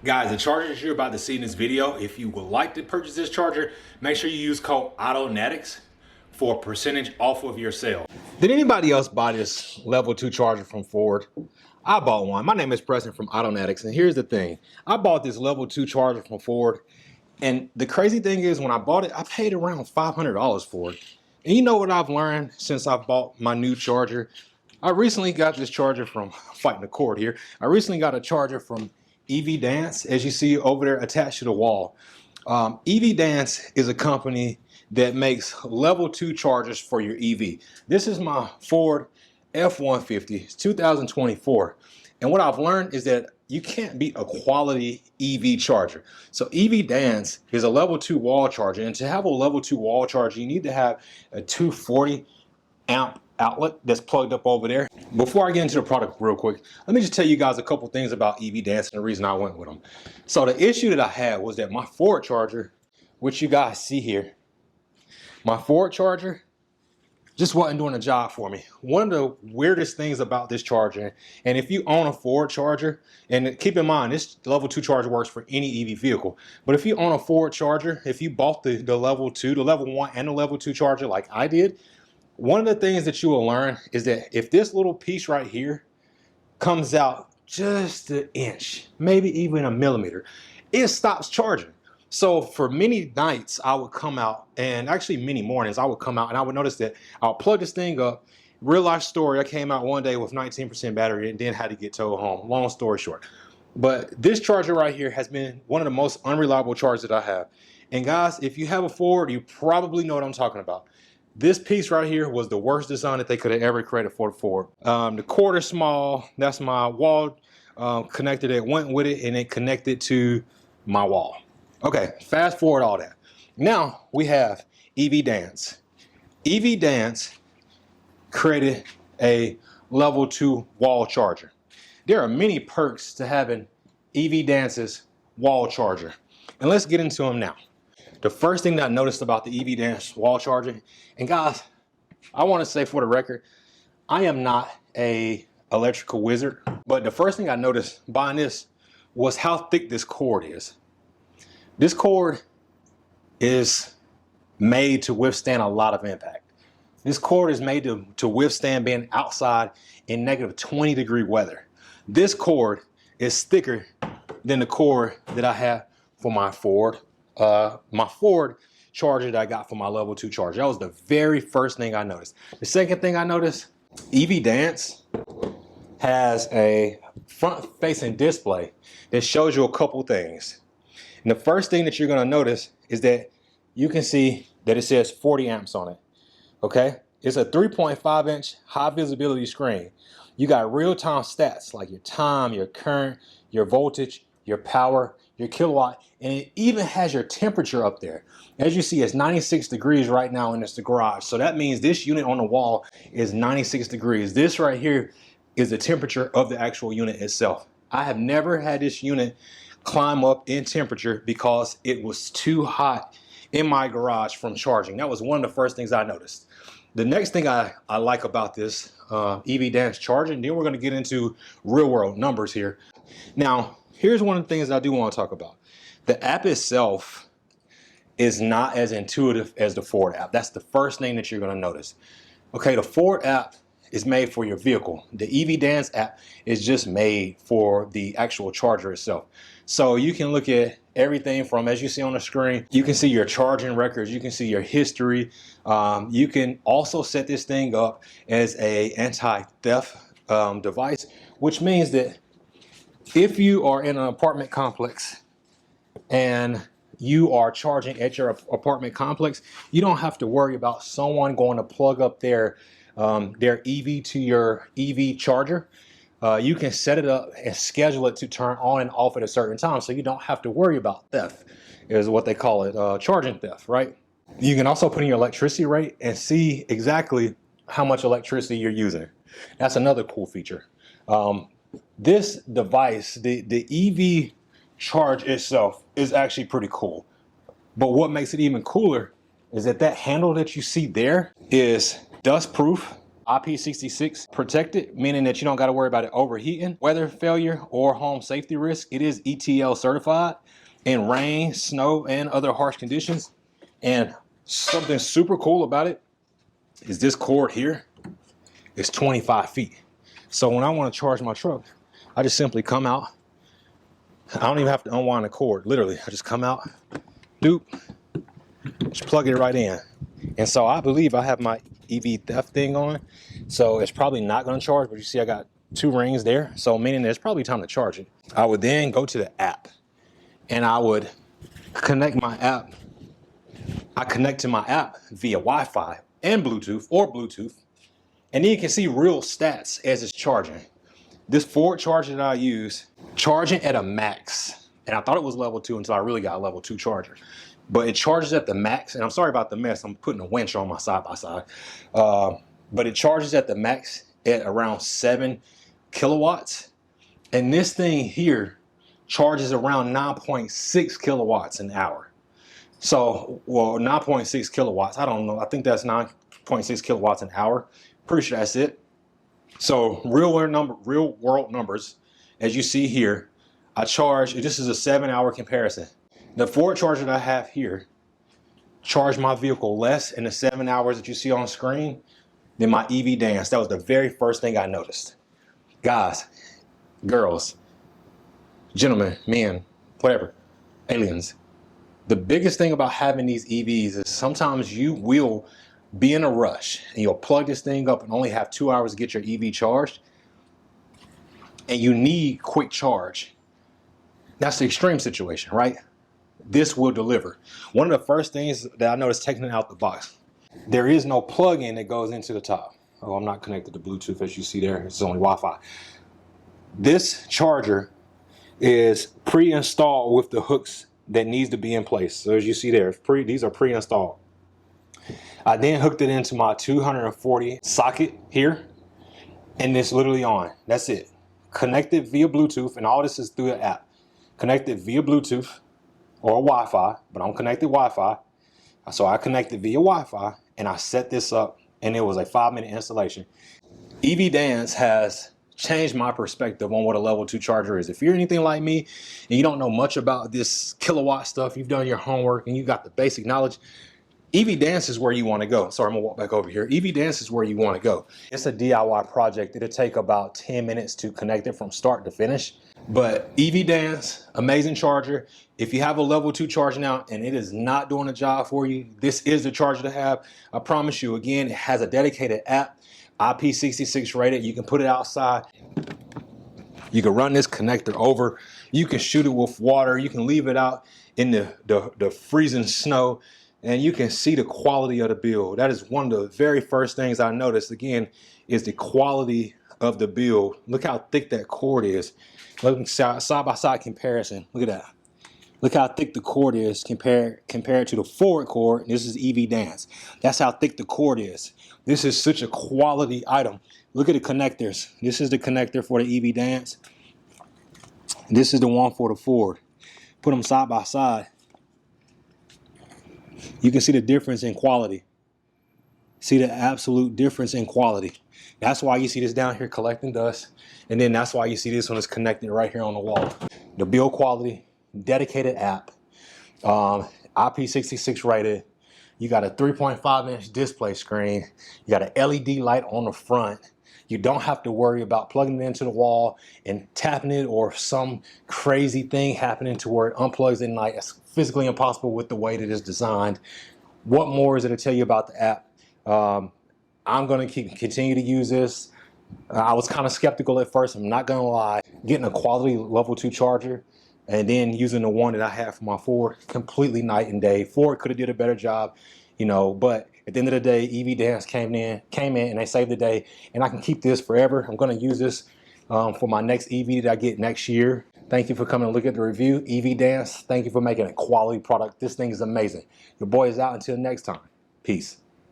Guys, the charger that you're about to see in this video, if you would like to purchase this charger, make sure you use code AutoNatics for a percentage off of your sale. Did anybody else buy this level 2 charger from Ford? I bought one. My name is Preston from AutoNatics, and here's the thing. I bought this level 2 charger from Ford, and the crazy thing is when I bought it, I paid around $500 for it. And you know what I've learned since I bought my new charger? I recently got this charger from, fighting the cord here, I recently got a charger from EV Dance, as you see over there attached to the wall. EV Dance is a company that makes level 2 chargers for your EV. This is my Ford F-150, it's 2024. And what I've learned is that you can't beat a quality EV charger. So EV Dance is a level 2 wall charger. And to have a level 2 wall charger, you need to have a 240 amp outlet that's plugged up over there. Before I get into the product real quick, let me just tell you guys a couple things about EV Dance and the reason I went with them. So the issue that I had was that my Ford charger, which you guys see here, my Ford charger just wasn't doing the job for me. One of the weirdest things about this charger, and if you own a Ford charger, and keep in mind this level 2 charger works for any EV vehicle, but if you own a Ford charger, if you bought the level 2, the level 1 and the level 2 charger like I did, one of the things that you will learn is that if this little piece right here comes out just an inch, maybe even a millimeter, it stops charging. So for many nights I would come out, and actually many mornings I would come out and I would notice that I'll plug this thing up. Real life story, I came out one day with 19% battery and then had to get towed home. Long story short. But this charger right here has been one of the most unreliable chargers that I have. And guys, if you have a Ford, you probably know what I'm talking about. This piece right here was the worst design that they could have ever created for the Ford. The cord is small. That's my wall connector that went with it, and it connected to my wall. Okay, fast forward all that. Now we have EV Dance. EV Dance created a level 2 wall charger. There are many perks to having EV Dance's wall charger, and let's get into them now. The first thing that I noticed about the EV Dance wall charger, and guys, I want to say for the record, I am not a electrical wizard, but the first thing I noticed buying this was how thick this cord is. This cord is made to withstand a lot of impact. This cord is made to withstand being outside in negative 20-degree weather. This cord is thicker than the cord that I have for my Ford charger that I got for my level 2 charger. That was the very first thing I noticed. The second thing I noticed, EV Dance has a front-facing display that shows you a couple things. And the first thing that you're going to notice is that you can see that it says 40 amps on it. Okay, it's a 3.5-inch high visibility screen. You got real-time stats like your time, your current, your voltage, your power, your kilowatt, and it even has your temperature up there. As you see, it's 96 degrees right now in this garage. So that means this unit on the wall is 96 degrees. This right here is the temperature of the actual unit itself. I have never had this unit climb up in temperature because it was too hot in my garage from charging. That was one of the first things I noticed. The next thing I like about this EV Dance charger, and then we're going to get into real world numbers here. Now, here's one of the things I do want to talk about. The app itself is not as intuitive as the Ford app. That's the first thing that you're going to notice. Okay, the Ford app is made for your vehicle. The EV Dance app is just made for the actual charger itself. So you can look at everything from, as you see on the screen, you can see your charging records, you can see your history. You can also set this thing up as a anti-theft device, which means that if you are in an apartment complex and you are charging at your apartment complex, you don't have to worry about someone going to plug up their EV to your EV charger. You can set it up and schedule it to turn on and off at a certain time, so you don't have to worry about theft, is what they call it, charging theft, right? You can also put in your electricity rate and see exactly how much electricity you're using. That's another cool feature. This device, the EV charge itself, is actually pretty cool. But what makes it even cooler is that handle that you see there is dust proof. IP66 protected, meaning that you don't got to worry about it overheating, weather failure, or home safety risk. It is ETL certified in rain, snow, and other harsh conditions. And something super cool about it is this cord here is 25 feet. So when I want to charge my truck, I just simply come out. I don't even have to unwind the cord. Literally, I just come out, doop, just plug it right in. And so I believe I have my EV theft thing on. So it's probably not going to charge, but you see I got 2 rings there. So meaning there's probably time to charge it. I would then go to the app and I would connect my app. I connect to my app via Wi-Fi and Bluetooth or Bluetooth. And then you can see real stats as it's charging. This Ford charger that I use, charging at a max. And I thought it was level 2 until I really got a level 2 charger. But it charges at the max. And I'm sorry about the mess. I'm putting a winch on my side-by-side. But it charges at the max at around 7 kilowatts. And this thing here charges around 9.6 kilowatts an hour. So, well, 9.6 kilowatts. I don't know. I think that's 9.6 kilowatts an hour. Pretty sure that's it. So real world numbers, as you see here, I charge, this is a 7-hour comparison. The Ford charger that I have here charged my vehicle less in the 7 hours that you see on screen than my EV Dance. That was the very first thing I noticed. Guys, girls, gentlemen, men, whatever, aliens. The biggest thing about having these EVs is sometimes you will be in a rush and you'll plug this thing up and only have 2 hours to get your EV charged, and you need quick charge. That's the extreme situation, right? This will deliver. One of the first things that I noticed taking it out the box, there is no plug-in that goes into the top. Oh, I'm not connected to Bluetooth, as you see there. It's only Wi-Fi. This charger is pre-installed with the hooks that needs to be in place. So as you see there, these are pre-installed. I then hooked it into my 240 socket here, and it's literally on. That's it. Connected via Bluetooth, and all this is through the app. Connected via Bluetooth or Wi-Fi, but I'm connected Wi-Fi. So I connected via Wi-Fi, and I set this up, and it was a 5-minute installation. EV Dance has changed my perspective on what a level 2 charger is. If you're anything like me and you don't know much about this kilowatt stuff, you've done your homework and you got the basic knowledge, EV Dance is where you want to go. Sorry, I'm gonna walk back over here. EV Dance is where you want to go. It's a DIY project. It'll take about 10 minutes to connect it from start to finish. But EV Dance, amazing charger. If you have a level 2 charger now and it is not doing the job for you, this is the charger to have. I promise you, again, it has a dedicated app, IP66 rated. You can put it outside. You can run this connector over. You can shoot it with water. You can leave it out in the freezing snow, and you can see the quality of the build. That is one of the very first things I noticed, again, is the quality of the build. Look how thick that cord is. Look, side-by-side comparison. Look at that. Look how thick the cord is compared to the Ford cord. This is EV Dance. That's how thick the cord is. This is such a quality item. Look at the connectors. This is the connector for the EV Dance. This is the one for the Ford. Put them side by side. You can see the difference in quality. See the absolute difference in quality. That's why you see this down here collecting dust. And then that's why you see this one is connected right here on the wall. The build quality, dedicated app, IP66 rated. You got a 3.5-inch display screen. You got an LED light on the front. You don't have to worry about plugging it into the wall and tapping it or some crazy thing happening to where it unplugs at night. It's physically impossible with the way that it's designed. What more is it to tell you about the app? I'm going to continue to use this. I was kind of skeptical at first. I'm not going to lie. Getting a quality level 2 charger and then using the one that I have for my Ford, completely night and day. Ford could have did a better job, you know, but at the end of the day, EV Dance came in and they saved the day, and I can keep this forever. I'm going to use this for my next EV that I get next year. Thank you for coming to look at the review. EV Dance, thank you for making a quality product. This thing is amazing. Your boy is out until next time. Peace.